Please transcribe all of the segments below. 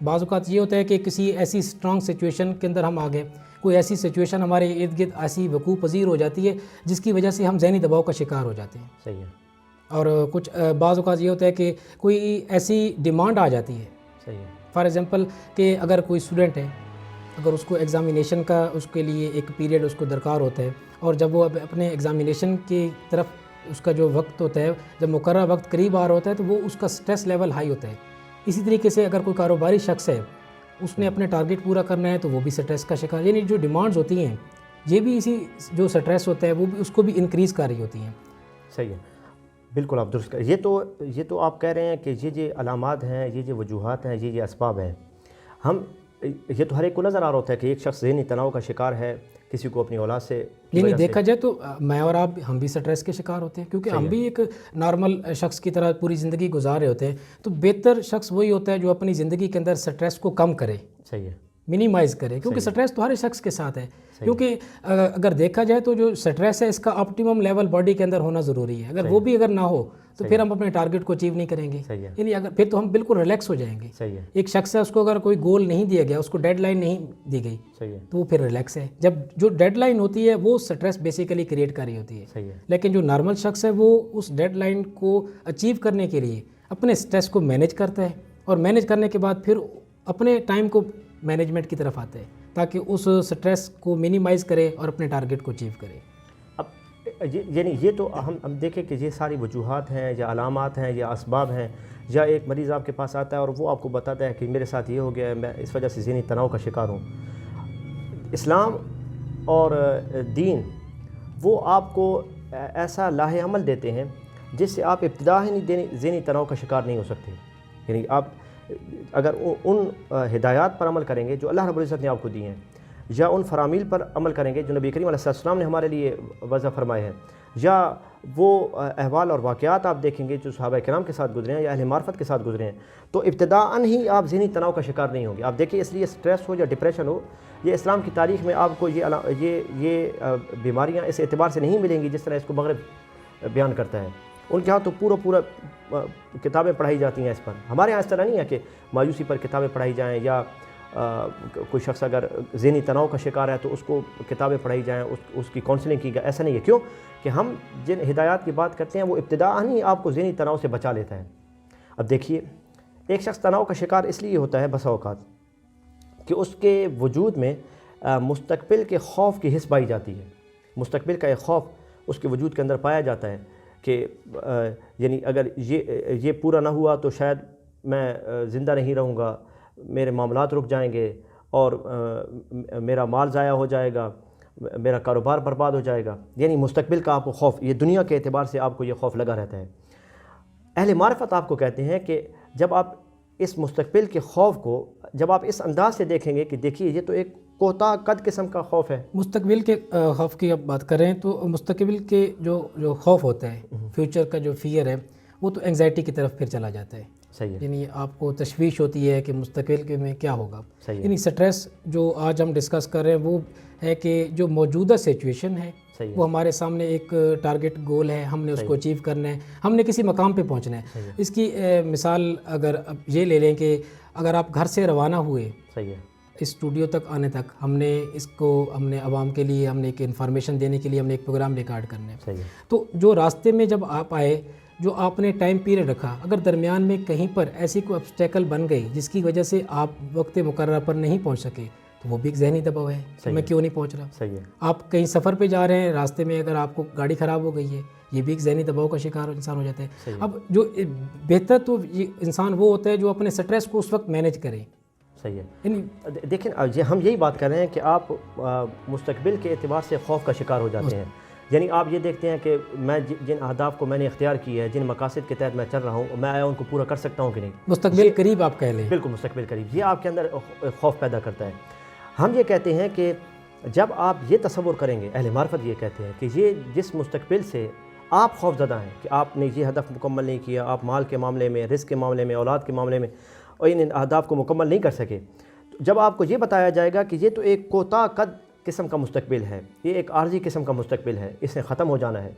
بعض اوقات یہ ہوتا ہے کہ کسی ایسی اسٹرانگ سچویشن کے اندر ہم آ گئے، کوئی ایسی سچویشن ہمارے ارد گرد ایسی وقوع پذیر ہو جاتی ہے جس کی وجہ سے ہم ذہنی دباؤ کا شکار ہو جاتے ہیں. صحیح ہے. اور کچھ بعض اوقات یہ ہوتا ہے کہ کوئی ایسی ڈیمانڈ آ جاتی ہے. صحیح ہے. فار ایگزامپل کہ اگر کوئی اسٹوڈنٹ ہے، اگر اس کو ایگزامینیشن کا اس کے لیے ایک پیریڈ اس کو درکار ہوتا ہے، اور جب وہ اپنے ایگزامینیشن کی طرف اس کا جو وقت ہوتا ہے، جب مقررہ وقت قریب آ رہا ہوتا ہے تو وہ اس کا سٹریس لیول ہائی ہوتا ہے. اسی طریقے سے اگر کوئی کاروباری شخص ہے، اس نے اپنے ٹارگیٹ پورا کرنا ہے تو وہ بھی سٹریس کا شکار. یعنی جو ڈیمانڈز ہوتی ہیں یہ بھی اسی جو سٹریس ہوتا ہے وہ بھی اس کو بھی انکریز کر رہی ہوتی ہیں. صحیح ہے. بالکل آپ درست یہ تو آپ کہہ رہے ہیں کہ یہ علامات ہیں، یہ وجوہات ہیں، یہ اسباب ہیں. یہ تو ہر ایک کو نظر آ رہا ہوتا ہے کہ ایک شخص ذہنی تناؤ کا شکار ہے، کسی کو اپنی اولاد سے یعنی دیکھا جائے تو میں اور آپ ہم بھی سٹریس کے شکار ہوتے ہیں، کیونکہ ہم بھی ایک نارمل شخص کی طرح پوری زندگی گزار رہے ہوتے ہیں. تو بہتر شخص وہی ہوتا ہے جو اپنی زندگی کے اندر سٹریس کو کم کرے، صحیح ہے، منیمائز کرے، کیونکہ سٹریس تو ہر شخص کے ساتھ ہے. کیونکہ اگر دیکھا جائے تو جو سٹریس ہے اس کا آپٹیمم لیول باڈی کے اندر ہونا ضروری ہے. اگر وہ بھی اگر نہ ہو تو پھر ہم اپنے ٹارگیٹ کو اچیو نہیں کریں گے. یعنی اگر پھر تو ہم بالکل ریلیکس ہو جائیں گے. ایک شخص ہے، اس کو اگر کوئی گول نہیں دیا گیا، اس کو ڈیڈ لائن نہیں دی گئی تو وہ پھر ریلیکس ہے. جب جو ڈیڈ لائن ہوتی ہے وہ سٹریس بیسیکلی کریٹ کر رہی ہوتی ہے. لیکن جو نارمل شخص ہے وہ اس ڈیڈ لائن کو اچیو کرنے کے لیے اپنے سٹریس کو مینیج کرتا ہے، اور مینیج کرنے کے بعد پھر اپنے ٹائم کو مینجمنٹ کی طرف آتا ہے تاکہ اس سٹریس کو منیمائز کرے اور اپنے ٹارگیٹ کو اچیو کرے. اب یعنی یہ تو ہم دیکھیں کہ یہ ساری وجوہات ہیں یا علامات ہیں یا اسباب ہیں، یا ایک مریض آپ کے پاس آتا ہے اور وہ آپ کو بتاتا ہے کہ میرے ساتھ یہ ہو گیا ہے، میں اس وجہ سے ذہنی تناؤ کا شکار ہوں. اسلام اور دین وہ آپ کو ایسا لاہ عمل دیتے ہیں جس سے آپ ابتدا ہی ذہنی تناؤ کا شکار نہیں ہو سکتے. یعنی آپ اگر ان ہدایات پر عمل کریں گے جو اللہ رب العزت نے آپ کو دی ہیں، یا ان فرامیل پر عمل کریں گے جو نبی کریم علیہ السلام نے ہمارے لیے وضع فرمائے ہیں، یا وہ احوال اور واقعات آپ دیکھیں گے جو صحابہ کرام کے ساتھ گزرے ہیں یا اہل معرفت کے ساتھ گزرے ہیں، تو ابتداءً ہی آپ ذہنی تناؤ کا شکار نہیں ہوں گے. آپ دیکھیں، اس لیے سٹریس ہو یا ڈپریشن ہو، یہ اسلام کی تاریخ میں آپ کو یہ بیماریاں اس اعتبار سے نہیں ملیں گی جس طرح اس کو مغرب بیان کرتا ہے. ان کے ہاں تو پورا کتابیں پڑھائی جاتی ہیں اس پر. ہمارے ہاں اس طرح نہیں ہے کہ مایوسی پر کتابیں پڑھائی جائیں، یا کوئی شخص اگر ذہنی تناؤ کا شکار ہے تو اس کو کتابیں پڑھائی جائیں، اس کی کاؤنسلنگ کی جائے. ایسا نہیں ہے. کیوں کہ ہم جن ہدایات کی بات کرتے ہیں وہ ابتداءً ہی آپ کو ذہنی تناؤ سے بچا لیتا ہے. اب دیکھیے، ایک شخص تناؤ کا شکار اس لیے ہوتا ہے بسا اوقات کہ اس کے وجود میں مستقبل کے خوف کی حس پائی جاتی ہے. مستقبل کا ایک خوف اس کے وجود کے اندر پایا جاتا ہے کہ یعنی اگر یہ پورا نہ ہوا تو شاید میں زندہ نہیں رہوں گا، میرے معاملات رک جائیں گے، اور میرا مال ضائع ہو جائے گا، میرا کاروبار برباد ہو جائے گا. یعنی مستقبل کا آپ کو خوف، یہ دنیا کے اعتبار سے آپ کو یہ خوف لگا رہتا ہے. اہل معرفت آپ کو کہتے ہیں کہ جب آپ اس مستقبل کے خوف کو جب آپ اس انداز سے دیکھیں گے کہ دیکھیے یہ تو ایک کوتا قد قسم کا خوف ہے. مستقبل کے خوف کی اب بات کریں تو مستقبل کے جو خوف ہوتا ہے، فیوچر کا جو فیئر ہے، وہ تو انگزائٹی کی طرف پھر چلا جاتا ہے. صحیح ہے. یعنی آپ کو تشویش ہوتی ہے کہ مستقبل کے میں کیا ہوگا. صحیح ہے. یعنی سٹریس جو آج ہم ڈسکس کر رہے ہیں وہ ہے کہ جو موجودہ سچویشن ہے وہ ہمارے سامنے ایک ٹارگیٹ گول ہے، ہم نے اس کو اچیو کرنا ہے، ہم نے کسی مقام پہ پہنچنا ہے. اس کی مثال اگر اب یہ لے لیں کہ اگر آپ گھر سے روانہ ہوئے اس اسٹوڈیو تک آنے تک، ہم نے عوام کے لیے ہم نے ایک انفارمیشن دینے کے لیے ہم نے ایک پروگرام ریکارڈ کرنا ہے. تو جو راستے میں جب آپ آئے، جو آپ نے ٹائم پیریڈ رکھا، اگر درمیان میں کہیں پر ایسی کوئی obstacle بن گئی جس کی وجہ سے آپ وقت مقررہ پر نہیں پہنچ سکے، تو وہ بھی ایک ذہنی دباؤ ہے کہ میں کیوں نہیں پہنچ رہا. آپ کہیں سفر پہ جا رہے ہیں، راستے میں اگر آپ کو گاڑی خراب ہو گئی ہے، یہ بھی ایک ذہنی دباؤ کا شکار انسان ہو جاتا ہے. اب جو بہتر تو یہ انسان وہ ہوتا ہے جو اپنے سٹریس کو اس وقت مینیج کرے. صحیح ہے. دیکھیں ہم یہی بات کر رہے ہیں کہ آپ مستقبل کے اعتبار سے خوف کا شکار ہو جاتے ہیں. یعنی آپ یہ دیکھتے ہیں کہ میں جن اہداف کو میں نے اختیار کی ہے، جن مقاصد کے تحت میں چل رہا ہوں، میں ان کو پورا کر سکتا ہوں کہ نہیں. مستقبل قریب آپ کہہ لیں. بالکل مستقبل قریب، یہ آپ کے اندر خوف پیدا کرتا ہے. ہم یہ کہتے ہیں کہ جب آپ یہ تصور کریں گے، اہل معرفت یہ کہتے ہیں کہ یہ جس مستقبل سے آپ خوف زدہ ہیں کہ آپ نے یہ ہدف مکمل نہیں کیا، آپ مال کے معاملے میں، رزق کے معاملے میں، اولاد کے معاملے میں، اور ان اہداف کو مکمل نہیں کر سکے، جب آپ کو یہ بتایا جائے گا کہ یہ تو ایک کوتا قد قسم کا مستقبل ہے، یہ ایک عارضی قسم کا مستقبل ہے، اس نے ختم ہو جانا ہے،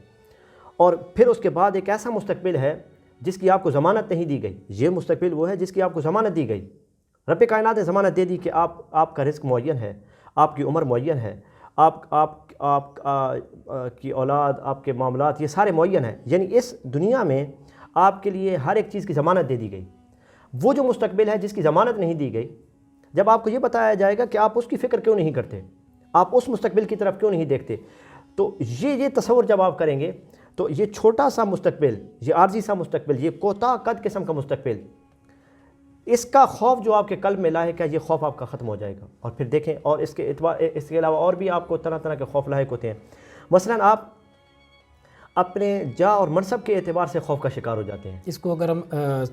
اور پھر اس کے بعد ایک ایسا مستقبل ہے جس کی آپ کو ضمانت نہیں دی گئی. یہ مستقبل وہ ہے جس کی آپ کو ضمانت دی گئی. رب کائنات نے ضمانت دے دی کہ آپ کا رزق معین ہے، آپ کی عمر معین ہے، آپ کی اولاد، آپ کے معاملات، یہ سارے معین ہیں. یعنی اس دنیا میں آپ کے لیے ہر ایک چیز کی ضمانت دے دی گئی. وہ جو مستقبل ہے جس کی ضمانت نہیں دی گئی، جب آپ کو یہ بتایا جائے گا کہ آپ اس کی فکر کیوں نہیں کرتے، آپ اس مستقبل کی طرف کیوں نہیں دیکھتے، تو یہ تصور جب آپ کریں گے تو یہ چھوٹا سا مستقبل، یہ عارضی سا مستقبل، یہ کوتاہ قد قسم کا مستقبل، اس کا خوف جو آپ کے قلب میں لاحق ہے، یہ خوف آپ کا ختم ہو جائے گا. اور پھر دیکھیں، اور اس کے علاوہ اور بھی آپ کو طرح طرح کے خوف لاحق ہوتے ہیں. مثلاً آپ اپنے جا اور منصب کے اعتبار سے خوف کا شکار ہو جاتے ہیں. اس کو اگر ہم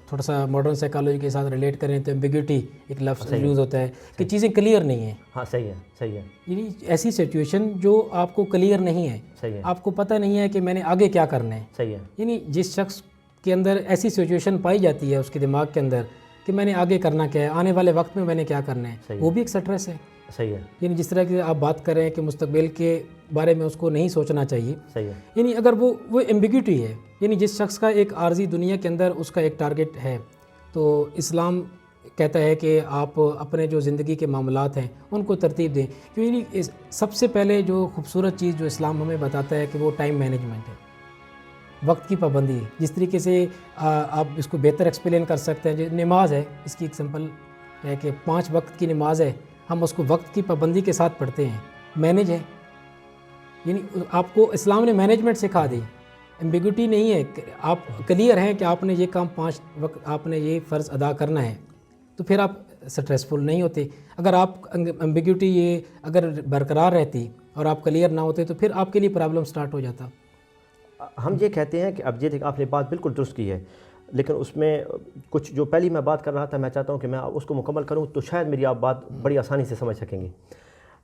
تھوڑا سا ماڈرن سائیکالوجی کے ساتھ ریلیٹ کریں تو ایمبیگوٹی ایک لفظ یوز ہوتا ہے کہ چیزیں کلیئر نہیں ہیں. ہاں صحیح ہے. یعنی ایسی سچویشن جو آپ کو کلیئر نہیں ہے، صحیح ہے. آپ کو پتہ نہیں ہے کہ میں نے آگے کیا کرنا ہے. صحیح ہے. یعنی جس شخص کے اندر ایسی سچویشن پائی جاتی ہے اس کے دماغ کے اندر کہ میں نے آگے کرنا کیا ہے، آنے والے وقت میں نے کیا کرنا ہے، وہ بھی ایک سٹریس ہے. صحیح ہے. یعنی جس طرح کہ آپ بات کر رہے ہیں کہ مستقبل کے بارے میں اس کو نہیں سوچنا چاہیے. صحیح ہے. یعنی اگر وہ ایمبیگوٹی ہے، یعنی جس شخص کا ایک عارضی دنیا کے اندر اس کا ایک ٹارگٹ ہے، تو اسلام کہتا ہے کہ آپ اپنے جو زندگی کے معاملات ہیں ان کو ترتیب دیں. کیونکہ سب سے پہلے جو خوبصورت چیز جو اسلام ہمیں بتاتا ہے کہ وہ ٹائم مینجمنٹ ہے، وقت کی پابندی ہے. جس طریقے سے آپ اس کو بہتر ایکسپلین کر سکتے ہیں، جو نماز ہے اس کی ایک سمپل ہے کہ 5 وقت کی نماز ہے، ہم اس کو وقت کی پابندی کے ساتھ پڑھتے ہیں، مینج ہے. یعنی آپ کو اسلام نے مینجمنٹ سکھا دی، ایمبیگوٹی نہیں ہے. آپ کلیئر ہیں کہ آپ نے یہ کام 5 وقت آپ نے یہ فرض ادا کرنا ہے، تو پھر آپ سٹریسفل نہیں ہوتے. اگر آپ ایمبیگوٹی یہ اگر برقرار رہتی اور آپ کلیئر نہ ہوتے تو پھر آپ کے لیے پرابلم سٹارٹ ہو جاتا. ہم یہ کہتے ہیں کہ اب یہ آپ نے بات بالکل درست کی ہے، لیکن اس میں کچھ جو پہلی میں بات کر رہا تھا، میں چاہتا ہوں کہ میں اس کو مکمل کروں تو شاید میری آپ بات بڑی آسانی سے سمجھ سکیں گے.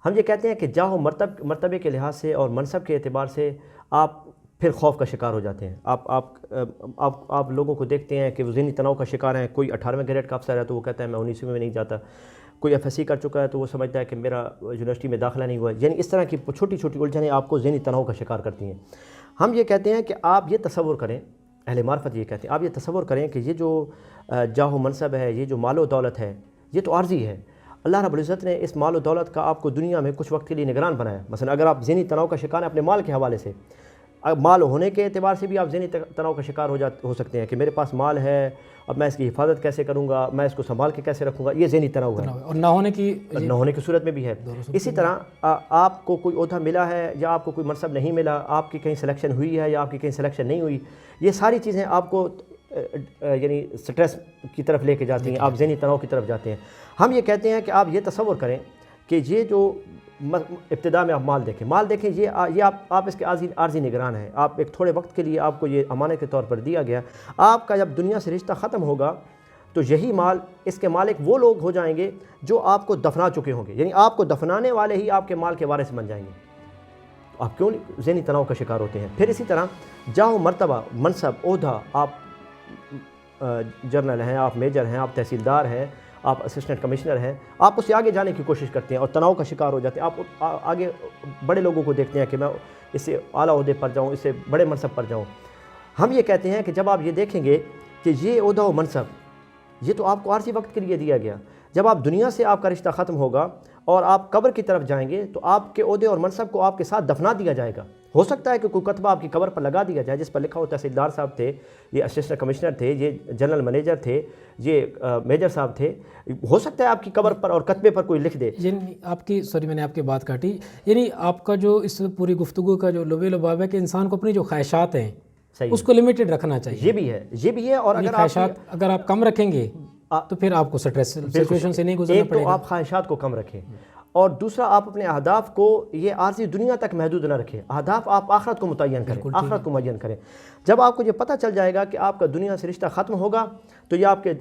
ہم یہ کہتے ہیں کہ جاہ و مرتبے کے لحاظ سے اور منصب کے اعتبار سے آپ پھر خوف کا شکار ہو جاتے ہیں. آپ لوگوں کو دیکھتے ہیں کہ وہ ذہنی تناؤ کا شکار ہیں. کوئی 18ویں گریڈ کا افسر ہے تو وہ کہتا ہے میں 19ویں میں نہیں جاتا. کوئی FSC کر چکا ہے تو وہ سمجھتا ہے کہ میرا یونیورسٹی میں داخلہ نہیں ہوا ہے. یعنی اس طرح کی چھوٹی چھوٹی الجھنیں آپ کو ذہنی تناؤ کا شکار کرتی ہیں. ہم یہ کہتے ہیں کہ آپ یہ تصور کریں، اہل معرفت یہ کہتے ہیں، آپ یہ تصور کریں کہ یہ جو جاہ و منصب ہے، یہ جو مال و دولت ہے، یہ تو عارضی ہے. اللہ رب العزت نے اس مال و دولت کا آپ کو دنیا میں کچھ وقت کے لیے نگران بنایا. مثلا اگر آپ ذہنی تناؤ کا شکار ہیں اپنے مال کے حوالے سے، مال ہونے کے اعتبار سے بھی آپ ذہنی تناؤ کا شکار ہو سکتے ہیں کہ میرے پاس مال ہے، اب میں اس کی حفاظت کیسے کروں گا، میں اس کو سنبھال کے کیسے رکھوں گا، یہ ذہنی تناؤ ہے. اور نہ ہونے کی صورت میں بھی ہے. اسی طرح آپ کو کوئی عہدہ ملا ہے یا آپ کو کوئی منصب نہیں ملا، آپ کی کہیں سلیکشن ہوئی ہے یا آپ کی کہیں سلیکشن نہیں ہوئی، یہ ساری چیزیں آپ کو یعنی سٹریس کی طرف لے کے جاتی ہیں، آپ ذہنی تناؤ کی طرف جاتے ہیں. ہم یہ کہتے ہیں کہ آپ یہ تصور کریں کہ یہ جو ابتدا میں آپ مال دیکھیں، یہ آپ اس کے عارضی نگران ہیں. آپ ایک تھوڑے وقت کے لیے آپ کو یہ امانت کے طور پر دیا گیا. آپ کا جب دنیا سے رشتہ ختم ہوگا تو یہی مال، اس کے مالک وہ لوگ ہو جائیں گے جو آپ کو دفنا چکے ہوں گے. یعنی آپ کو دفنانے والے ہی آپ کے مال کے وارث بن جائیں گے. آپ کیوں ذہنی تناؤ کا شکار ہوتے ہیں؟ پھر اسی طرح جاہ و مرتبہ، منصب، عہدہ، آپ جرنل ہیں، آپ میجر ہیں، آپ تحصیلدار ہیں، آپ اسسٹنٹ کمشنر ہیں، آپ اس سے آگے جانے کی کوشش کرتے ہیں اور تناؤ کا شکار ہو جاتے ہیں. آپ آگے بڑے لوگوں کو دیکھتے ہیں کہ میں اس سے اعلیٰ عہدے پر جاؤں، اس سے بڑے منصب پر جاؤں. ہم یہ کہتے ہیں کہ جب آپ یہ دیکھیں گے کہ یہ عہدہ و منصب یہ تو آپ کو عارضی وقت کے لیے دیا گیا، جب آپ دنیا سے آپ کا رشتہ ختم ہوگا اور آپ قبر کی طرف جائیں گے تو آپ کے عہدے اور منصب کو آپ کے ساتھ دفنا دیا جائے گا. ہو سکتا ہے کہ کوئی کتبہ آپ کی قبر پر لگا دیا جائے جس پر لکھا ہو تحصیلدار صاحب تھے، یہ اسسٹنٹ کمشنر تھے، یہ جنرل منیجر تھے، یہ میجر صاحب تھے. ہو سکتا ہے آپ کی قبر پر اور کتبے پر کوئی لکھ دے. یعنی میں نے آپ کی بات کاٹی. یعنی آپ کا جو اس پوری گفتگو کا جو لب لباب ہے کہ انسان کو اپنی جو خواہشات ہیں اس کو لمیٹڈ رکھنا چاہیے. یہ بھی ہے. اور اگر آپ کم رکھیں گے تو پھر آپ کو سٹریس سچویشن سے نہیں گزرنا پڑے گا. ایک تو آپ خواہشات کو کم رکھیں اور دوسرا آپ اپنے اہداف کو یہ عارضی دنیا تک محدود نہ رکھیں. اہداف آپ آخرت کو معین کریں. جب آپ کو یہ پتہ چل جائے گا کہ آپ کا دنیا سے رشتہ ختم ہوگا تو یہ آپ کے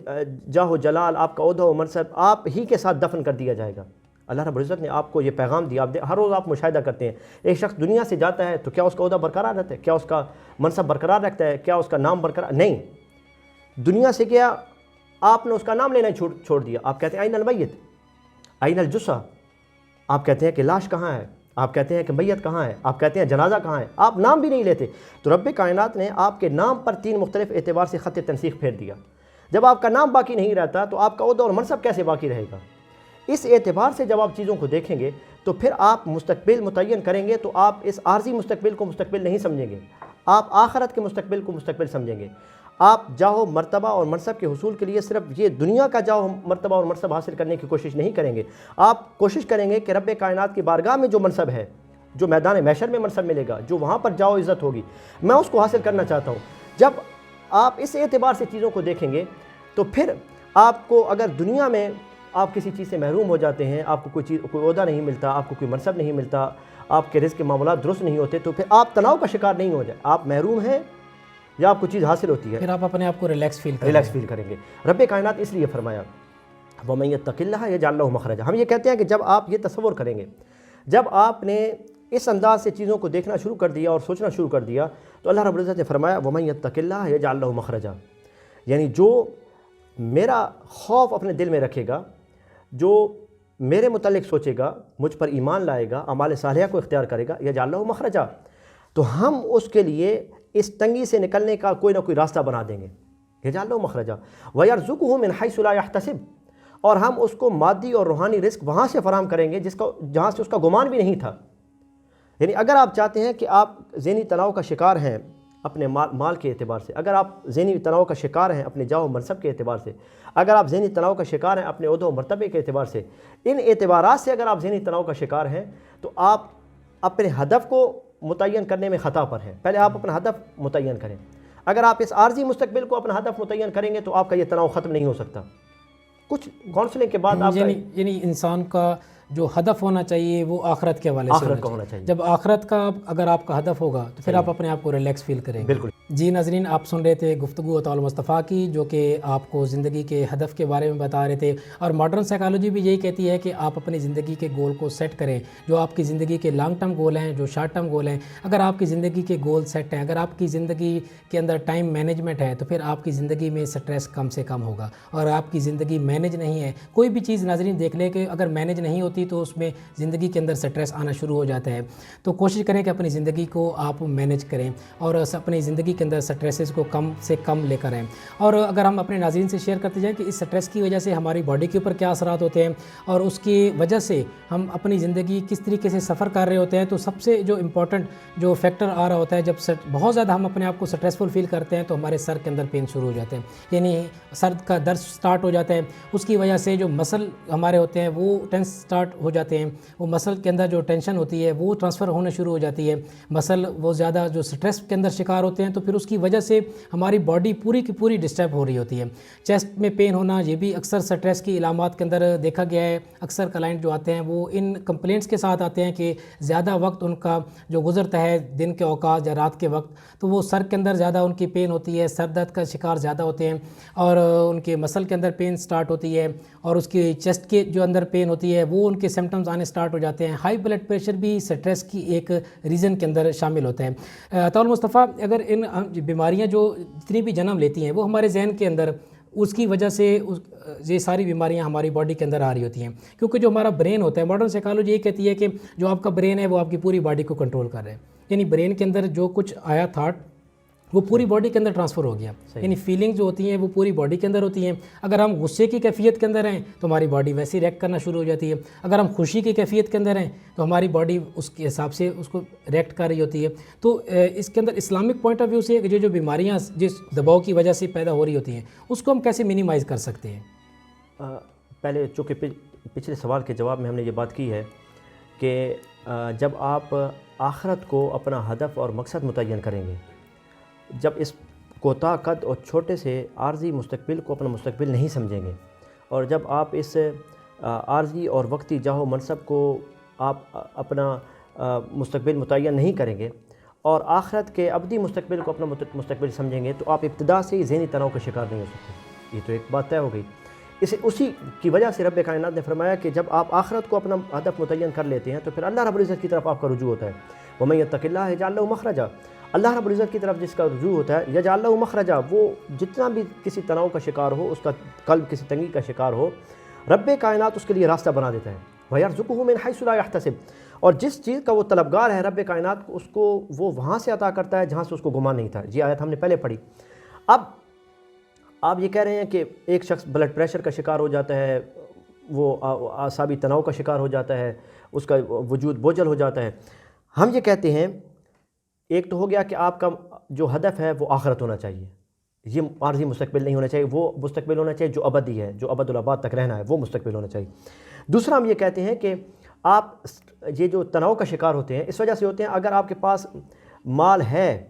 جاہ و جلال، آپ کا عہدہ و منصب آپ ہی کے ساتھ دفن کر دیا جائے گا. اللہ رب العزت نے آپ کو یہ پیغام دیا. ہر روز آپ مشاہدہ کرتے ہیں ایک شخص دنیا سے جاتا ہے تو کیا اس کا عہدہ برقرار رہتا ہے؟ کیا اس کا منصب برقرار رکھتا ہے؟ کیا اس کا نام برقرار؟ نہیں. دنیا سے گیا، آپ نے اس کا نام لینا چھوڑ دیا. آپ کہتے ہیں این المیت، این الجثہ. آپ کہتے ہیں کہ لاش کہاں ہے، آپ کہتے ہیں کہ میت کہاں ہے، آپ کہتے ہیں جنازہ کہاں ہے. آپ نام بھی نہیں لیتے. تو رب کائنات نے آپ کے نام پر 3 مختلف اعتبار سے خط تنسیخ پھیر دیا. جب آپ کا نام باقی نہیں رہتا تو آپ کا عہدہ اور منصب کیسے باقی رہے گا؟ اس اعتبار سے جب آپ چیزوں کو دیکھیں گے تو پھر آپ مستقبل متعین کریں گے تو آپ اس عارضی مستقبل کو مستقبل نہیں سمجھیں گے، آپ آخرت کے مستقبل کو مستقبل سمجھیں گے۔ آپ جاہ و مرتبہ اور منصب کے حصول کے لیے صرف یہ دنیا کا جاہ و مرتبہ اور منصب حاصل کرنے کی کوشش نہیں کریں گے، آپ کوشش کریں گے کہ رب کائنات کی بارگاہ میں جو منصب ہے، جو میدان محشر میں منصب ملے گا، جو وہاں پر جاہ و عزت ہوگی، میں اس کو حاصل کرنا چاہتا ہوں۔ جب آپ اس اعتبار سے چیزوں کو دیکھیں گے تو پھر آپ کو اگر دنیا میں آپ کسی چیز سے محروم ہو جاتے ہیں، آپ کو کوئی عہدہ نہیں ملتا، آپ کو کوئی منصب نہیں ملتا، آپ کے رزق کے معاملات درست نہیں ہوتے، تو پھر آپ تناؤ کا شکار نہیں ہو جائے، آپ محروم ہیں یا آپ کو چیز حاصل ہوتی ہے، پھر آپ اپنے آپ کو ریلیکس فیل کریں گے۔ رب کائنات اس لیے فرمایا وَمَن يَتَّقِ اللَّهَ يَجْعَل لَّهُ مَخْرَجًا۔ ہم یہ کہتے ہیں کہ جب آپ یہ تصور کریں گے، جب آپ نے اس انداز سے چیزوں کو دیکھنا شروع کر دیا اور سوچنا شروع کر دیا تو اللہ رب العزت نے فرمایا وَمَن يَتَّقِ اللَّهَ يَجْعَل لَّهُ مَخْرَجًا، یعنی جو میرا خوف اپنے دل میں رکھے گا، جو میرے متعلق سوچے گا، مجھ پر ایمان لائے گا، اعمال صالحہ کو اختیار کرے گا، يَجْعَل لَّهُ مَخْرَجًا، تو ہم اس کے لیے اس تنگی سے نکلنے کا کوئی نہ کوئی راستہ بنا دیں گے، يَجْعَل لَّهُ مَخْرَجًا وَيَرْزُقُهُ مِنْ حَيْثُ لَا يَحْتَسِبُ، اور ہم اس کو مادی اور روحانی رزق وہاں سے فراہم کریں گے جہاں سے اس کا گمان بھی نہیں تھا۔ یعنی اگر آپ چاہتے ہیں کہ آپ ذہنی تناؤ کا شکار ہیں اپنے مال کے اعتبار سے، اگر آپ ذہنی تناؤ کا شکار ہیں اپنے جاہ و منصب کے اعتبار سے، اگر آپ ذہنی تناؤ کا شکار ہیں اپنے عہدہ و مرتبے کے اعتبار سے، ان اعتبارات سے اگر آپ ذہنی تناؤ کا شکار ہیں تو آپ اپنے ہدف کو متعین کرنے میں خطا پر ہیں۔ پہلے آپ اپنا ہدف متعین کریں۔ اگر آپ اس عارضی مستقبل کو اپنا ہدف متعین کریں گے تو آپ کا یہ تناؤ ختم نہیں ہو سکتا۔ کچھ کونسلنگ کے بعد آپ یعنی انسان کا جو ہدف ہونا چاہیے وہ آخرت کے حوالے سے ہونا چاہیے۔ جب آخرت کا اگر آپ کا ہدف ہوگا تو پھر آپ اپنے آپ کو ریلیکس فیل کریں گے۔ بالکل۔ جی ناظرین، آپ سن رہے تھے گفتگو عطا المصطفیٰ کی، جو کہ آپ کو زندگی کے ہدف کے بارے میں بتا رہے تھے، اور ماڈرن سائیکالوجی بھی یہی کہتی ہے کہ آپ اپنی زندگی کے گول کو سیٹ کریں، جو آپ کی زندگی کے لانگ ٹرم گول ہیں، جو شارٹ ٹرم گول ہیں۔ اگر آپ کی زندگی کے گول سیٹ ہیں، اگر آپ کی زندگی کے اندر ٹائم مینجمنٹ ہے تو پھر آپ کی زندگی میں سٹریس کم سے کم ہوگا، اور آپ کی زندگی مینج نہیں ہے، کوئی بھی چیز ناظرین دیکھ لیں کہ اگر مینج نہیں ہوتی تو اس میں زندگی کے اندر سٹریس آنا شروع ہو جاتا ہے۔ تو کوشش کریں کہ اپنی زندگی کو آپ مینج کریں اور اپنی زندگی کے اندر سٹریسز کو کم سے کم لے کر آئیں۔ اور اگر ہم اپنے ناظرین سے شیئر کرتے جائیں کہ اس سٹریس کی وجہ سے ہماری باڈی کے اوپر کیا اثرات ہوتے ہیں اور اس کی وجہ سے ہم اپنی زندگی کس طریقے سے سفر کر رہے ہوتے ہیں، تو سب سے جو امپورٹنٹ جو فیکٹر آ رہا ہوتا ہے، جب بہت زیادہ ہم اپنے آپ کو سٹریسفل فیل کرتے ہیں تو ہمارے سر کے اندر پین شروع ہو جاتے ہیں، یعنی سر کا درد سٹارٹ ہو جاتا ہے۔ اس کی وجہ سے جو مسل ہمارے ہوتے ہیں وہ ٹینس سٹارٹ ہو جاتے ہیں، وہ مسل کے اندر جو ٹینشن ہوتی ہے وہ ٹرانسفر ہونا شروع ہو جاتی ہے، مسل وہ زیادہ جو سٹریس کے اندر شکار ہوتے ہیں، تو پھر اس کی وجہ سے ہماری باڈی پوری کی پوری ڈسٹرب ہو رہی ہوتی ہے۔ چیسٹ میں پین ہونا یہ بھی اکثر سٹریس کی علامات کے اندر دیکھا گیا ہے۔ اکثر کلائنٹ جو آتے ہیں وہ ان کمپلینٹس کے ساتھ آتے ہیں کہ زیادہ وقت ان کا جو گزرتا ہے دن کے اوقات یا رات کے وقت، تو وہ سر کے اندر زیادہ ان کی پین ہوتی ہے، سر درد کا شکار زیادہ ہوتے ہیں، اور ان کے مسل کے اندر پین سٹارٹ ہوتی ہے، اور اس کی چیسٹ کے جو اندر پین ہوتی ہے وہ ان کے سمٹمز آنے سٹارٹ ہو جاتے ہیں۔ ہائی بلڈ پریشر بھی سٹریس کی ایک ریزن کے اندر شامل ہوتا ہے۔ عطا المصطفیٰ، اگر ان بیماریاں جو جتنی بھی جنم لیتی ہیں وہ ہمارے ذہن کے اندر، اس کی وجہ سے یہ ساری بیماریاں ہماری باڈی کے اندر آ رہی ہوتی ہیں، کیونکہ جو ہمارا برین ہوتا ہے، ماڈرن سائیکالوجی یہ کہتی ہے کہ جو آپ کا برین ہے وہ آپ کی پوری باڈی کو کنٹرول کر رہا ہے، یعنی برین کے اندر جو کچھ آیا تھاٹ وہ پوری باڈی کے اندر ٹرانسفر ہو گیا، یعنی فیلنگ جو ہوتی ہیں وہ پوری باڈی کے اندر ہوتی ہیں۔ اگر ہم غصے کی کیفیت کے اندر ہیں تو ہماری باڈی ویسے ہی ریئیکٹ کرنا شروع ہو جاتی ہے، اگر ہم خوشی کی کیفیت کے اندر ہیں تو ہماری باڈی اس کے حساب سے اس کو ریئیکٹ کر رہی ہوتی ہے۔ تو اس کے اندر اسلامک پوائنٹ آف ویو سے جو بیماریاں جس دباؤ کی وجہ سے پیدا ہو رہی ہوتی ہیں اس کو ہم کیسے منیمائز کر سکتے ہیں؟ پہلے چونکہ پچھلے سوال کے جواب میں ہم نے یہ بات کی ہے کہ جب آپ آخرت کو اپنا ہدف اور مقصد متعین کریں گے، جب اس کوتاہ قد اور چھوٹے سے عارضی مستقبل کو اپنا مستقبل نہیں سمجھیں گے، اور جب آپ اس عارضی اور وقتی جاہ و منصب کو آپ اپنا مستقبل متعین نہیں کریں گے اور آخرت کے ابدی مستقبل کو اپنا مستقبل سمجھیں گے، تو آپ ابتدا سے ہی ذہنی تناؤ کا شکار نہیں ہو سکتے۔ یہ تو ایک بات طے ہو گئی۔ اسی کی وجہ سے رب کائنات نے فرمایا کہ جب آپ آخرت کو اپنا ہدف متعین کر لیتے ہیں تو پھر اللہ رب العزت کی طرف آپ کا رجوع ہوتا ہے۔ وَمَن يَتَّقِ اللَّهَ يَجْعَل لَّهُ مَخْرَجًا، اللہ رب العزت کی طرف جس کا رجوع ہوتا ہے، يَجْعَل لَّهُ مَخْرَجًا، وہ جتنا بھی کسی تناؤ کا شکار ہو، اس کا قلب کسی تنگی کا شکار ہو، رب کائنات اس کے لیے راستہ بنا دیتا ہے۔ وَيَرْزُقُهُ مِنْ حَيْثُ لَا يَحْتَسِبُ، اور جس چیز کا وہ طلبگار ہے رب کائنات اس کو وہ وہاں سے عطا کرتا ہے جہاں سے اس کو گمان نہیں تھا۔ یہ آیت ہم نے پہلے پڑھی۔ اب آپ یہ کہہ رہے ہیں کہ ایک شخص بلڈ پریشر کا شکار ہو جاتا ہے، وہ اعصابی تناؤ کا شکار ہو جاتا ہے، اس کا وجود بوجھل ہو جاتا ہے۔ ہم یہ کہتے ہیں ایک تو ہو گیا کہ آپ کا جو ہدف ہے وہ آخرت ہونا چاہیے، یہ عارضی مستقبل نہیں ہونا چاہیے، وہ مستقبل ہونا چاہیے جو ابدی ہے، جو ابد الآباد تک رہنا ہے، وہ مستقبل ہونا چاہیے۔ دوسرا ہم یہ کہتے ہیں کہ آپ یہ جو تناؤ کا شکار ہوتے ہیں اس وجہ سے ہوتے ہیں، اگر آپ کے پاس مال ہے،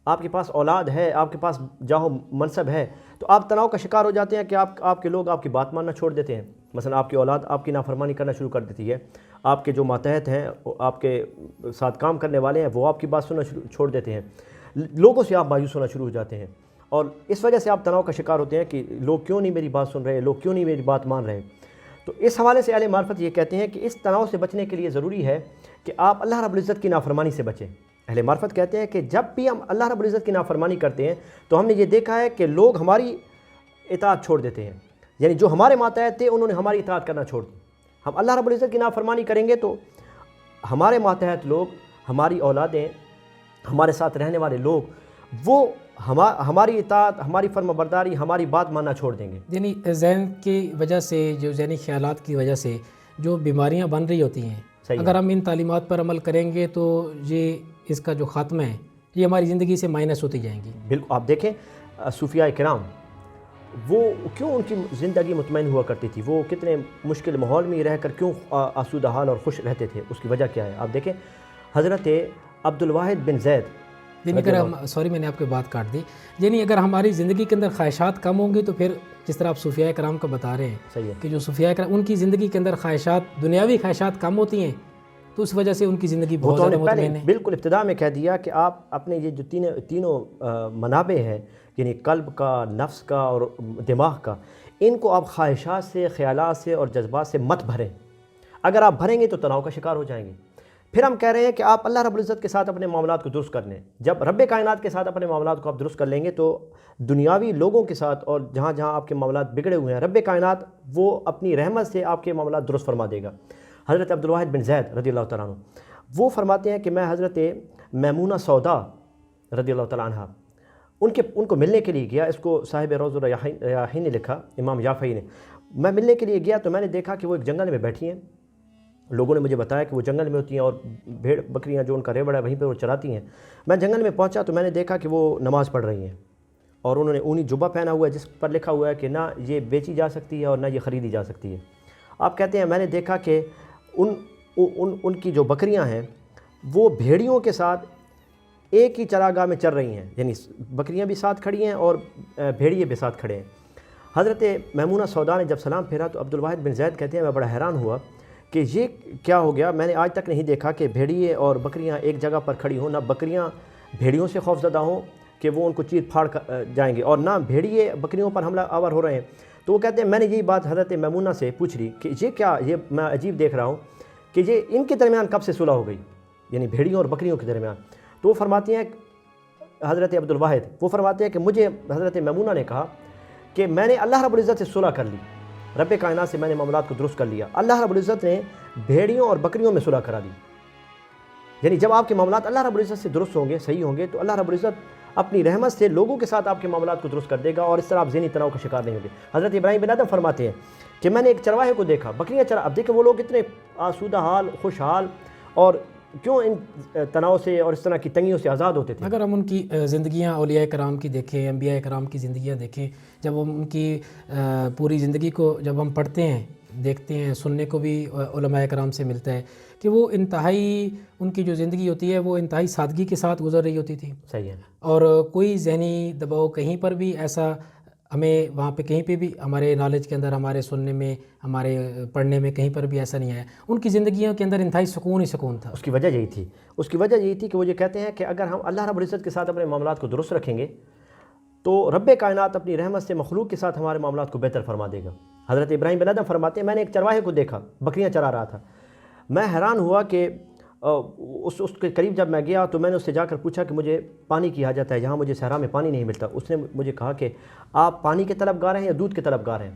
آپ کے پاس اولاد ہے، آپ کے پاس جاہ و منصب ہے، تو آپ تناؤ کا شکار ہو جاتے ہیں کہ آپ کے لوگ آپ کی بات ماننا چھوڑ دیتے ہیں۔ مثلا آپ کی اولاد آپ کی نافرمانی کرنا شروع کر دیتی ہے، آپ کے جو ماتحت ہیں، آپ کے ساتھ کام کرنے والے ہیں، وہ آپ کی بات سننا چھوڑ دیتے ہیں، لوگوں سے آپ مایوس ہونا شروع ہو جاتے ہیں، اور اس وجہ سے آپ تناؤ کا شکار ہوتے ہیں کہ لوگ کیوں نہیں میری بات سن رہے، لوگ کیوں نہیں میری بات مان رہے۔ تو اس حوالے سے اہل معرفت یہ کہتے ہیں کہ اس تناؤ سے بچنے کے لیے ضروری ہے کہ آپ اللہ رب العزت کی نافرمانی سے بچیں۔ اہل معرفت کہتے ہیں کہ جب بھی ہم اللہ رب العزت کی نافرمانی کرتے ہیں تو ہم نے یہ دیکھا ہے کہ لوگ ہماری اطاعت چھوڑ دیتے ہیں، یعنی جو ہمارے ماتحت تھے انہوں نے ہماری اطاعت کرنا چھوڑ دی۔ ہم اللہ رب العزت کی نافرمانی کریں گے تو ہمارے ماتحت لوگ، ہماری اولادیں، ہمارے ساتھ رہنے والے لوگ، وہ ہماری اطاعت، ہماری فرما برداری، ہماری بات ماننا چھوڑ دیں گے۔ یعنی ذہن کی وجہ سے، جو ذہنی خیالات کی وجہ سے جو بیماریاں بن رہی ہوتی ہیں، اگر ہم ان تعلیمات پر عمل کریں گے تو یہ اس کا جو خاتمہ ہے یہ ہماری زندگی سے مائنس ہوتی جائیں گی۔ بالکل، آپ دیکھیں صوفیاء کرام، وہ کیوں ان کی زندگی مطمئن ہوا کرتی تھی، وہ کتنے مشکل ماحول میں رہ کر کیوں آسودہ حال اور خوش رہتے تھے، اس کی وجہ کیا ہے؟ آپ دیکھیں حضرت عبد الواحد بن زید، یعنی اگر ہم سوری میں نے آپ کی بات کاٹ دی، یعنی اگر ہماری زندگی کے اندر خواہشات کم ہوں گی تو پھر جس طرح آپ صوفیاء کرام کا بتا رہے ہیں صحیح ہے کہ جو صوفیاء کرام ان کی زندگی کے اندر خواہشات، دنیاوی خواہشات کم ہوتی ہیں، تو اس وجہ سے ان کی زندگی وہ بہت تو زیادہ ہم نے پہلے مطمئن ہے۔ بالکل ابتدا میں کہہ دیا کہ آپ اپنے یہ جو تینوں منابع ہیں، یعنی قلب کا، نفس کا اور دماغ کا، ان کو آپ خواہشات سے، خیالات سے اور جذبات سے مت بھریں۔ اگر آپ بھریں گے تو تناؤ کا شکار ہو جائیں گے۔ پھر ہم کہہ رہے ہیں کہ آپ اللہ رب العزت کے ساتھ اپنے معاملات کو درست کر لیں۔ جب رب کائنات کے ساتھ اپنے معاملات کو آپ درست کر لیں گے تو دنیاوی لوگوں کے ساتھ اور جہاں جہاں آپ کے معاملات بگڑے ہوئے ہیں، رب کائنات وہ اپنی رحمت سے آپ کے معاملات درست فرما دے گا۔ حضرت عبد الواحد بن زید رضی اللہ تعالیٰ عنہ وہ فرماتے ہیں کہ میں حضرت میمونہ سودا رضی اللہ تعالیٰ عنہ ان کو ملنے کے لیے گیا۔ اس کو صاحب روض الریاحین نے لکھا، امام یافعی نے۔ میں ملنے کے لیے گیا تو میں نے دیکھا کہ وہ ایک جنگل میں بیٹھی ہیں، لوگوں نے مجھے بتایا کہ وہ جنگل میں ہوتی ہیں اور بھیڑ بکریاں جو ان کا ریوڑ ہے وہیں پہ وہ چراتی ہیں۔ میں جنگل میں پہنچا تو میں نے دیکھا کہ وہ نماز پڑھ رہی ہیں، اور انہوں نے اونی جبہ پہنا ہوا ہے جس پر لکھا ہوا ہے کہ نہ یہ بیچی جا سکتی ہے اور نہ یہ خریدی جا سکتی ہے۔ آپ کہتے ہیں میں نے دیکھا کہ ان کی جو بکریاں ہیں وہ بھیڑیوں کے ساتھ ایک ہی چراگاہ میں چر رہی ہیں، یعنی بکریاں بھی ساتھ کھڑی ہیں اور بھیڑیے بھی ساتھ کھڑے ہیں۔ حضرت میمونہ سودا نے جب سلام پھیرا تو عبد الواحد بن زید کہتے ہیں میں بڑا حیران ہوا کہ یہ کیا ہو گیا، میں نے آج تک نہیں دیکھا کہ بھیڑیے اور بکریاں ایک جگہ پر کھڑی ہوں، نہ بکریاں بھیڑیوں سے خوف زدہ ہوں کہ وہ ان کو چیر پھاڑ جائیں گے، اور نہ بھیڑیے بکریوں پر حملہ آور ہو رہے ہیں۔ تو وہ کہتے ہیں میں نے یہی بات حضرت میمونہ سے پوچھ لی کہ یہ کیا، یہ میں عجیب دیکھ رہا ہوں کہ یہ ان کے درمیان کب سے صلح ہو گئی، یعنی بھیڑیوں اور بکریوں کے درمیان۔ تو وہ فرماتی ہیں حضرت عبد الواحد، وہ فرماتے ہیں کہ مجھے حضرت میمونہ نے کہا کہ میں نے اللہ رب العزت سے صلح کر لی، رب کائنات سے میں نے معاملات کو درست کر لیا، اللہ رب العزت نے بھیڑیوں اور بکریوں میں صلح کرا دی۔ یعنی جب آپ کے معاملات اللہ رب العزت سے درست ہوں گے، صحیح ہوں گے، تو اللہ رب العزت اپنی رحمت سے لوگوں کے ساتھ آپ کے معاملات کو درست کر دے گا، اور اس طرح آپ ذہنی تناؤ کا شکار نہیں ہوں گے۔ حضرت ابراہیم بن ادم فرماتے ہیں کہ میں نے ایک چرواہے کو دیکھا، بکریاں چرا، اب دیکھیں وہ لوگ اتنے آسودہ حال، خوشحال، اور کیوں ان تناؤ سے اور اس طرح کی تنگیوں سے آزاد ہوتے تھے۔ اگر ہم ان کی زندگیاں اولیاء کرام کی دیکھیں، انبیاء کرام کی زندگیاں دیکھیں، جب ہم ان کی پوری زندگی کو جب ہم پڑھتے ہیں، دیکھتے ہیں، سننے کو بھی علماء کرام سے ملتا ہے کہ وہ انتہائی، ان کی جو زندگی ہوتی ہے وہ انتہائی سادگی کے ساتھ گزر رہی ہوتی تھی، صحیح ہے، اور کوئی ذہنی دباؤ کہیں پر بھی ایسا ہمیں وہاں پہ کہیں پہ بھی ہمارے نالج کے اندر، ہمارے سننے میں، ہمارے پڑھنے میں کہیں پر بھی ایسا نہیں آیا۔ ان کی زندگیوں کے اندر انتہائی سکون ہی سکون تھا۔ اس کی وجہ یہی تھی، اس کی وجہ یہی تھی کہ وہ یہ کہتے ہیں کہ اگر ہم اللہ رب العزت کے ساتھ اپنے معاملات کو درست رکھیں گے تو رب کائنات اپنی رحمت سے مخلوق کے ساتھ ہمارے معاملات کو بہتر فرما دے گا۔ حضرت ابراہیم بن ادم فرماتے ہیں میں نے ایک چرواہے کو دیکھا، بکریاں چرا رہا تھا، میں حیران ہوا کہ اس کے قریب جب میں گیا تو میں نے اس سے جا کر پوچھا کہ مجھے پانی کی حاجت ہے، یہاں مجھے صحرا میں پانی نہیں ملتا۔ اس نے مجھے کہا کہ آپ پانی کے طلبگار ہیں یا دودھ کے طلبگار ہیں؟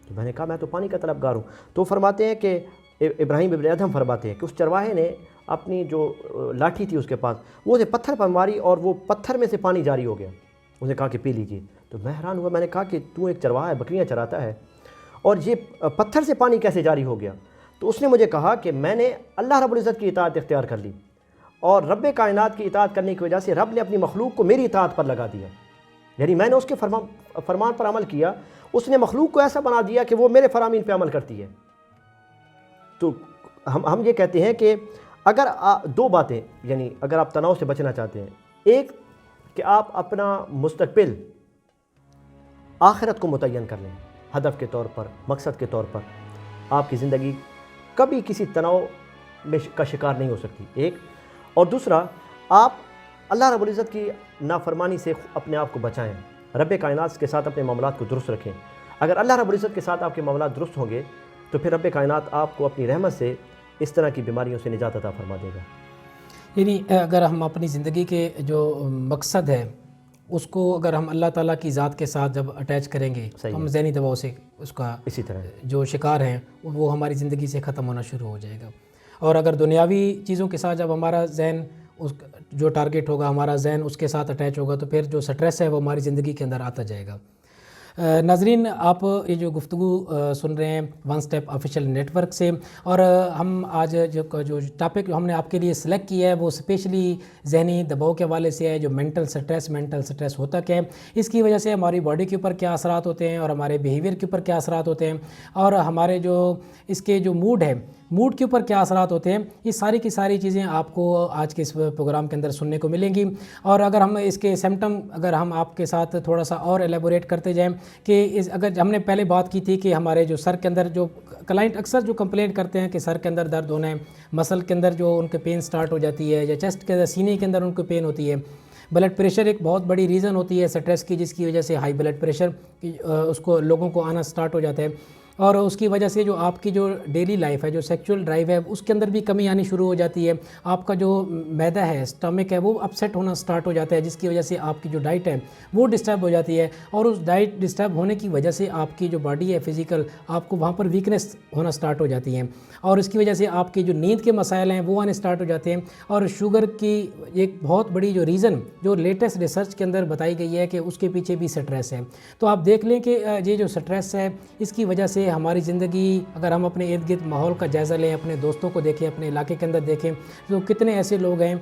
تو میں نے کہا میں تو پانی کا طلبگار ہوں۔ تو فرماتے ہیں کہ ابراہیم ابن ادم فرماتے ہیں کہ اس چرواہے نے اپنی جو لاٹھی تھی اس کے پاس، وہ اسے پتھر پر ماری اور وہ پتھر میں سے پانی جاری ہو گیا۔ اس نے کہا کہ پی لیجیے۔ تو تو میں حیران ہوا، میں نے کہا کہ تو ایک چرواہا ہے، بکریاں چراتا ہے، اور یہ پتھر سے پانی کیسے جاری ہو گیا؟ تو اس نے مجھے کہا کہ میں نے اللہ رب العزت کی اطاعت اختیار کر لی، اور رب کائنات کی اطاعت کرنے کی وجہ سے رب نے اپنی مخلوق کو میری اطاعت پر لگا دیا، یعنی میں نے اس کے فرمان پر عمل کیا، اس نے مخلوق کو ایسا بنا دیا کہ وہ میرے فرامین پہ عمل کرتی ہے۔ تو ہم یہ کہتے ہیں کہ اگر دو باتیں، یعنی اگر آپ تناؤ سے بچنا چاہتے ہیں، ایک کہ آپ اپنا مستقبل آخرت کو متعین کر لیں، ہدف کے طور پر، مقصد کے طور پر، آپ کی زندگی کبھی کسی تناؤ کا شکار نہیں ہو سکتی، ایک، اور دوسرا آپ اللہ رب العزت کی نافرمانی سے اپنے آپ کو بچائیں، رب کائنات کے ساتھ اپنے معاملات کو درست رکھیں۔ اگر اللہ رب العزت کے ساتھ آپ کے معاملات درست ہوں گے تو پھر رب کائنات آپ کو اپنی رحمت سے اس طرح کی بیماریوں سے نجات عطا فرما دے گا۔ یعنی اگر ہم اپنی زندگی کے جو مقصد ہے اس کو اگر ہم اللہ تعالیٰ کی ذات کے ساتھ جب اٹیچ کریں گے تو ہم ذہنی دباؤ سے اس کا اسی طرح جو شکار ہیں وہ ہماری زندگی سے ختم ہونا شروع ہو جائے گا۔ اور اگر دنیاوی چیزوں کے ساتھ جب ہمارا ذہن اس جو ٹارگٹ ہوگا، ہمارا ذہن اس کے ساتھ اٹیچ ہوگا تو پھر جو سٹریس ہے وہ ہماری زندگی کے اندر آتا جائے گا۔ ناظرین، آپ یہ جو گفتگو سن رہے ہیں one step official network سے، اور ہم آج جو ٹاپک ہم نے آپ کے لیے سلیکٹ کیا ہے وہ اسپیشلی ذہنی دباؤ کے حوالے سے ہے، جو مینٹل سٹریس ہوتا کیا ہے، اس کی وجہ سے ہماری باڈی کے اوپر کیا اثرات ہوتے ہیں اور ہمارے بیہیویئر کے اوپر کیا اثرات ہوتے ہیں، اور ہمارے جو اس کے جو موڈ کے اوپر کیا اثرات ہوتے ہیں، یہ ساری کی ساری چیزیں آپ کو آج کے اس پروگرام کے اندر سننے کو ملیں گی۔ اور اگر ہم اس کے سمٹم اگر ہم آپ کے ساتھ تھوڑا سا اور ایلیبوریٹ کرتے جائیں کہ اگر ہم نے پہلے بات کی تھی کہ ہمارے جو سر کے اندر جو کلائنٹ اکثر جو کمپلینٹ کرتے ہیں کہ سر کے اندر درد ہونا ہے، مسل کے اندر جو ان کے پین سٹارٹ ہو جاتی ہے، یا چیسٹ کے اندر، سینے کے اندر ان کو پین ہوتی ہے، بلڈ پریشر ایک بہت بڑی ریزن ہوتی ہے سٹریس کی، جس کی وجہ سے ہائی بلڈ پریشر اس کو لوگوں کو آنا سٹارٹ ہو جاتا ہے، اور اس کی وجہ سے جو آپ کی جو ڈیلی لائف ہے، جو سیکچول ڈرائیو ہے، اس کے اندر بھی کمی آنی شروع ہو جاتی ہے، آپ کا جو معدہ ہے، اسٹمک ہے، وہ اپسیٹ ہونا سٹارٹ ہو جاتا ہے، جس کی وجہ سے آپ کی جو ڈائٹ ہے وہ ڈسٹرب ہو جاتی ہے، اور اس ڈائٹ ڈسٹرب ہونے کی وجہ سے آپ کی جو باڈی ہے فزیکل، آپ کو وہاں پر ویکنیس ہونا سٹارٹ ہو جاتی ہیں، اور اس کی وجہ سے آپ کی جو نیند کے مسائل ہیں وہ آنے سٹارٹ ہو جاتے ہیں، اور شوگر کی ایک بہت بڑی جو ریزن جو لیٹسٹ ریسرچ کے اندر بتائی گئی ہے کہ اس کے پیچھے بھی سٹریس ہے۔ تو آپ دیکھ لیں کہ یہ جو سٹریس ہے اس کی وجہ سے ہماری زندگی، اگر ہم اپنے ارد گرد ماحول کا جائزہ لیں، اپنے دوستوں کو دیکھیں، اپنے علاقے کے اندر دیکھیں، تو کتنے ایسے لوگ ہیں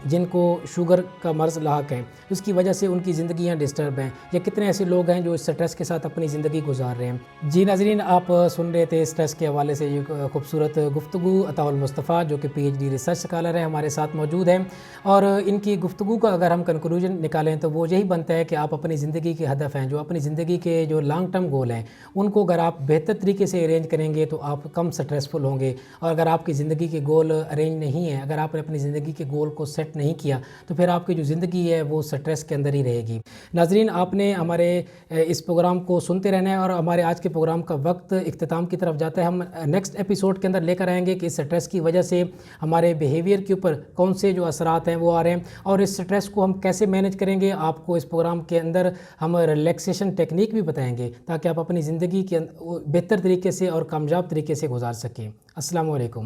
جن کو شوگر کا مرض لاحق ہے، اس کی وجہ سے ان کی زندگیاں ڈسٹرب ہیں، یا کتنے ایسے لوگ ہیں جو اس سٹریس کے ساتھ اپنی زندگی گزار رہے ہیں۔ جی ناظرین، آپ سن رہے تھے سٹریس کے حوالے سے یہ خوبصورت گفتگو عطا المصطفیٰ، جو کہ P H D research scholar ہیں، ہمارے ساتھ موجود ہیں، اور ان کی گفتگو کا اگر ہم کنکلوژن نکالیں تو وہ یہی بنتا ہے کہ آپ اپنی زندگی کے ہدف ہیں، جو اپنی زندگی کے جو لانگ ٹرم گول ہیں، ان کو اگر آپ بہتر طریقے سے ارینج کریں گے تو آپ کم سٹریسفل ہوں گے، اور اگر آپ کی زندگی کے گول ارینج نہیں ہیں، اگر آپ نے اپنی زندگی کے گول کو سیٹ نہیں کیا تو پھر آپ کی جو زندگی ہے وہ سٹریس کے اندر ہی رہے گی۔ ناظرین، آپ نے ہمارے اس پروگرام کو سنتے رہنا ہے، اور ہمارے آج کے پروگرام کا وقت اختتام کی طرف جاتا ہے۔ ہم نیکسٹ ایپیسوڈ کے اندر لے کر آئیں گے کہ اس سٹریس کی وجہ سے ہمارے بیہیویئر کے اوپر کون سے جو اثرات ہیں وہ آ رہے ہیں، اور اس سٹریس کو ہم کیسے مینیج کریں گے۔ آپ کو اس پروگرام کے اندر ہم ریلیکسیشن ٹیکنیک بھی بتائیں گے تاکہ آپ اپنی زندگی کے بہتر طریقے سے اور کامیاب طریقے سے گزار سکیں۔ السلام علیکم۔